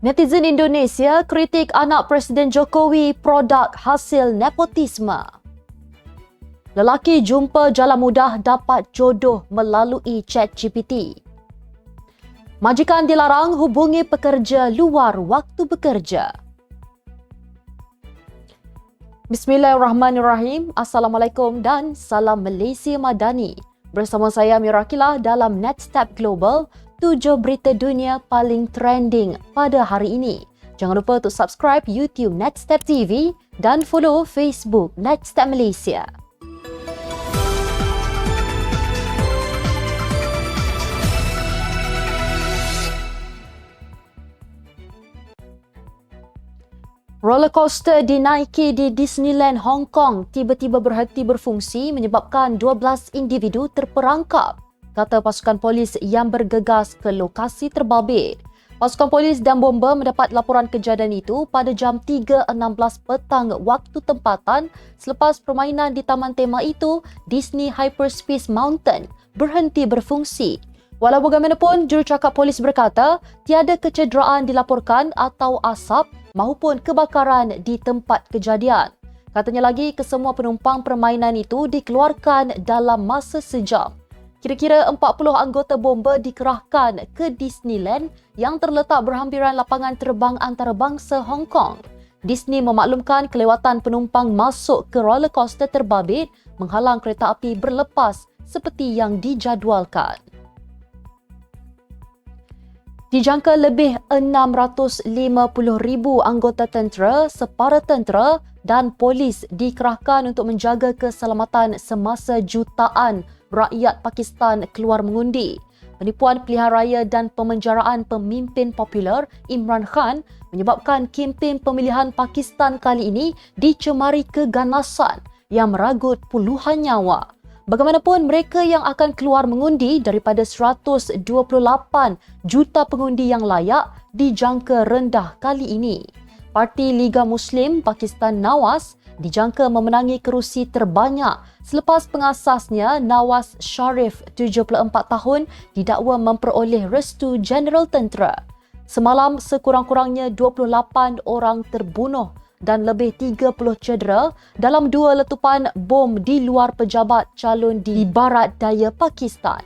Netizen Indonesia kritik anak Presiden Jokowi produk hasil nepotisme. Lelaki jumpa jalan mudah dapat jodoh melalui ChatGPT. Majikan dilarang hubungi pekerja luar waktu bekerja. Bismillahirrahmanirrahim. Assalamualaikum dan salam Malaysia Madani. Bersama saya Mirakila dalam Nextstep Global, 7 berita dunia paling trending pada hari ini. Jangan lupa untuk subscribe YouTube Nextstep TV dan follow Facebook Nextstep Malaysia. Rollercoaster dinaiki di Disneyland Hong Kong tiba-tiba berhenti berfungsi menyebabkan 12 individu terperangkap, kata pasukan polis yang bergegas ke lokasi terbabit. Pasukan polis dan bomba mendapat laporan kejadian itu pada jam 3.16 petang waktu tempatan selepas permainan di taman tema itu, Disney Hyperspace Mountain, berhenti berfungsi. Walau bagaimanapun, jurucakap polis berkata tiada kecederaan dilaporkan atau asap maupun kebakaran di tempat kejadian. Katanya lagi, kesemua penumpang permainan itu dikeluarkan dalam masa sejam. Kira-kira 40 anggota bomba dikerahkan ke Disneyland yang terletak berhampiran lapangan terbang antarabangsa Hong Kong. Disney memaklumkan kelewatan penumpang masuk ke roller coaster terbabit menghalang kereta api berlepas seperti yang dijadualkan. Dijangka lebih 650,000 anggota tentera, separa tentera dan polis dikerahkan untuk menjaga keselamatan semasa jutaan rakyat Pakistan keluar mengundi. Penipuan pilihan raya dan pemenjaraan pemimpin popular Imran Khan menyebabkan kempen pemilihan Pakistan kali ini dicemari keganasan yang meragut puluhan nyawa. Bagaimanapun, mereka yang akan keluar mengundi daripada 128 juta pengundi yang layak dijangka rendah kali ini. Parti Liga Muslim Pakistan Nawaz dijangka memenangi kerusi terbanyak selepas pengasasnya Nawaz Sharif, 74 tahun, didakwa memperoleh restu Jeneral Tentera. Semalam, sekurang-kurangnya 28 orang terbunuh dan lebih 30 cedera dalam dua letupan bom di luar pejabat calon di barat daya Pakistan.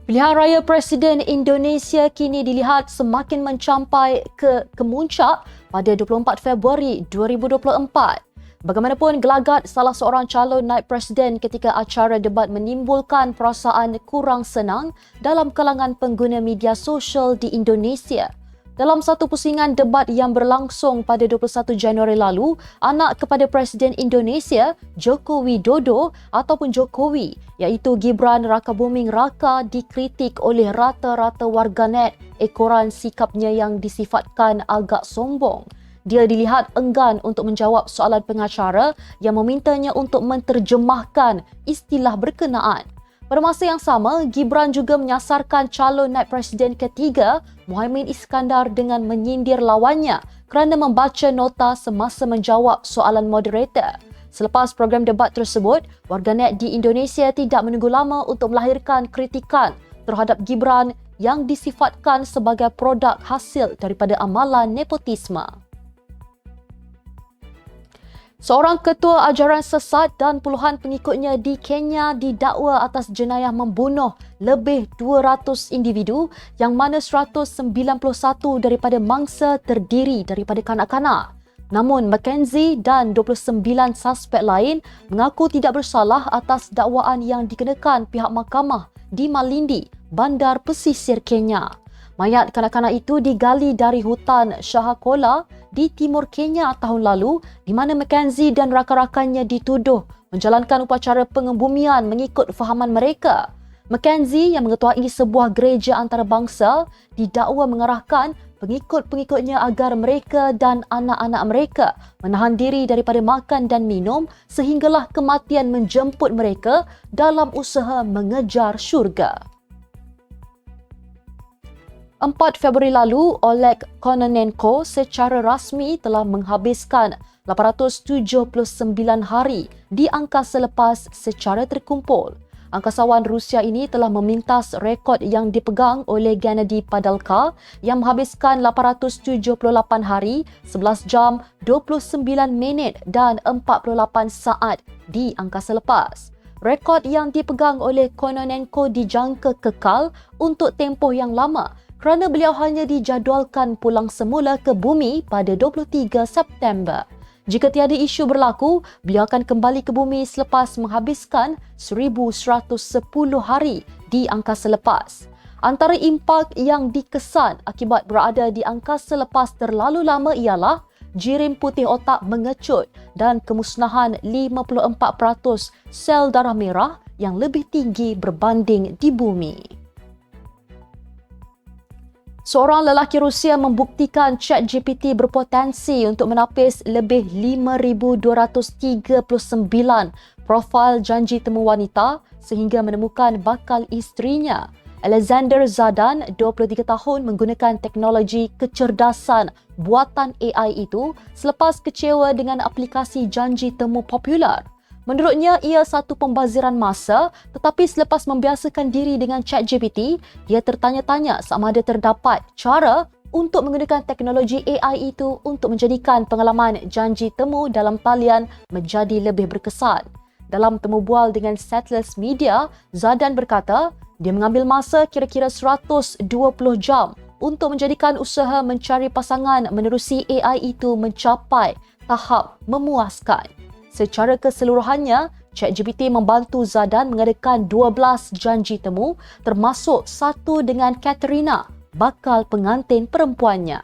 Pilihan raya Presiden Indonesia kini dilihat semakin mencampai ke kemuncak pada 24 Februari 2024. Bagaimanapun, gelagat salah seorang calon naib presiden ketika acara debat menimbulkan perasaan kurang senang dalam kalangan pengguna media sosial di Indonesia. Dalam satu pusingan debat yang berlangsung pada 21 Januari lalu, anak kepada Presiden Indonesia, Joko Widodo ataupun Jokowi, iaitu Gibran Rakabuming Raka, dikritik oleh rata-rata warganet ekoran sikapnya yang disifatkan agak sombong. Dia dilihat enggan untuk menjawab soalan pengacara yang memintanya untuk menterjemahkan istilah berkenaan. Pada masa yang sama, Gibran juga menyasarkan calon naib presiden ketiga, Muhaimin Iskandar, dengan menyindir lawannya kerana membaca nota semasa menjawab soalan moderator. Selepas program debat tersebut, warganet di Indonesia tidak menunggu lama untuk melahirkan kritikan terhadap Gibran yang disifatkan sebagai produk hasil daripada amalan nepotisme. Seorang ketua ajaran sesat dan puluhan pengikutnya di Kenya didakwa atas jenayah membunuh lebih 200 individu yang mana 191 daripada mangsa terdiri daripada kanak-kanak. Namun Mackenzie dan 29 suspek lain mengaku tidak bersalah atas dakwaan yang dikenakan pihak mahkamah di Malindi, bandar pesisir Kenya. Mayat kanak-kanak itu digali dari hutan Shahakola di timur Kenya tahun lalu, di mana Mackenzie dan rakan-rakannya dituduh menjalankan upacara pengebumian mengikut fahaman mereka. Mackenzie yang mengetuai sebuah gereja antarabangsa didakwa mengarahkan pengikut-pengikutnya agar mereka dan anak-anak mereka menahan diri daripada makan dan minum sehinggalah kematian menjemput mereka dalam usaha mengejar syurga. 4 Februari lalu, Oleg Kononenko secara rasmi telah menghabiskan 879 hari di angkasa lepas secara terkumpul. Angkasawan Rusia ini telah memintas rekod yang dipegang oleh Gennady Padalka yang menghabiskan 878 hari, 11 jam, 29 minit dan 48 saat di angkasa lepas. Rekod yang dipegang oleh Kononenko dijangka kekal untuk tempoh yang lama kerana beliau hanya dijadualkan pulang semula ke bumi pada 23 September. Jika tiada isu berlaku, beliau akan kembali ke bumi selepas menghabiskan 1,110 hari di angkasa lepas. Antara impak yang dikesan akibat berada di angkasa lepas terlalu lama ialah jirim putih otak mengecut dan kemusnahan 54% sel darah merah yang lebih tinggi berbanding di bumi. Seorang lelaki Rusia membuktikan ChatGPT berpotensi untuk menapis lebih 5,239 profil janji temu wanita sehingga menemukan bakal isterinya. Alexander Zadan, 23 tahun, menggunakan teknologi kecerdasan buatan AI itu selepas kecewa dengan aplikasi janji temu popular. Menurutnya, ia satu pembaziran masa, tetapi selepas membiasakan diri dengan ChatGPT, dia tertanya-tanya sama ada terdapat cara untuk menggunakan teknologi AI itu untuk menjadikan pengalaman janji temu dalam talian menjadi lebih berkesan. Dalam temu bual dengan Satellus Media, Zadan berkata, dia mengambil masa kira-kira 120 jam untuk menjadikan usaha mencari pasangan menerusi AI itu mencapai tahap memuaskan. Secara keseluruhannya, ChatGPT membantu Zadan mengadakan 12 janji temu termasuk satu dengan Katerina, bakal pengantin perempuannya.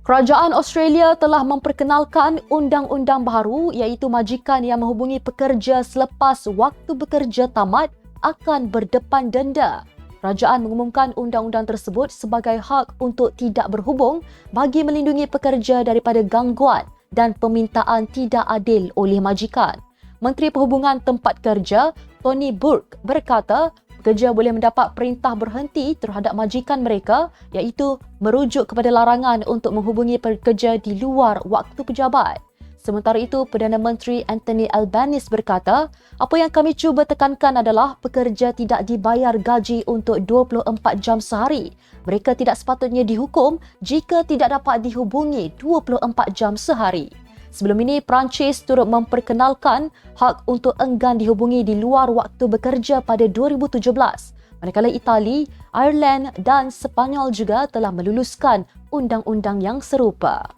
Kerajaan Australia telah memperkenalkan undang-undang baru iaitu majikan yang menghubungi pekerja selepas waktu bekerja tamat akan berdepan denda. Kerajaan mengumumkan undang-undang tersebut sebagai hak untuk tidak berhubung bagi melindungi pekerja daripada gangguan dan permintaan tidak adil oleh majikan. Menteri Perhubungan Tempat Kerja, Tony Burke, berkata pekerja boleh mendapat perintah berhenti terhadap majikan mereka iaitu merujuk kepada larangan untuk menghubungi pekerja di luar waktu pejabat. Sementara itu, Perdana Menteri Anthony Albanese berkata, apa yang kami cuba tekankan adalah pekerja tidak dibayar gaji untuk 24 jam sehari. Mereka tidak sepatutnya dihukum jika tidak dapat dihubungi 24 jam sehari. Sebelum ini, Perancis turut memperkenalkan hak untuk enggan dihubungi di luar waktu bekerja pada 2017. Manakala Itali, Ireland dan Sepanyol juga telah meluluskan undang-undang yang serupa.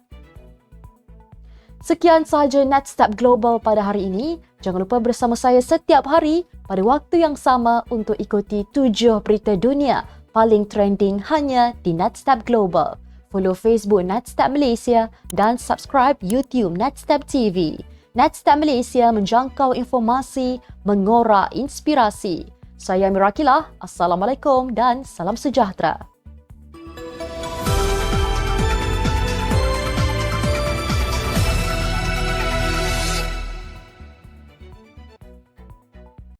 Sekian sahaja Netstep Global pada hari ini. Jangan lupa bersama saya setiap hari pada waktu yang sama untuk ikuti 7 berita dunia paling trending hanya di Netstep Global. Follow Facebook Netstep Malaysia dan subscribe YouTube Netstep TV. Netstep Malaysia menjangkau informasi, mengorak inspirasi. Saya Mirakilah. Assalamualaikum dan salam sejahtera.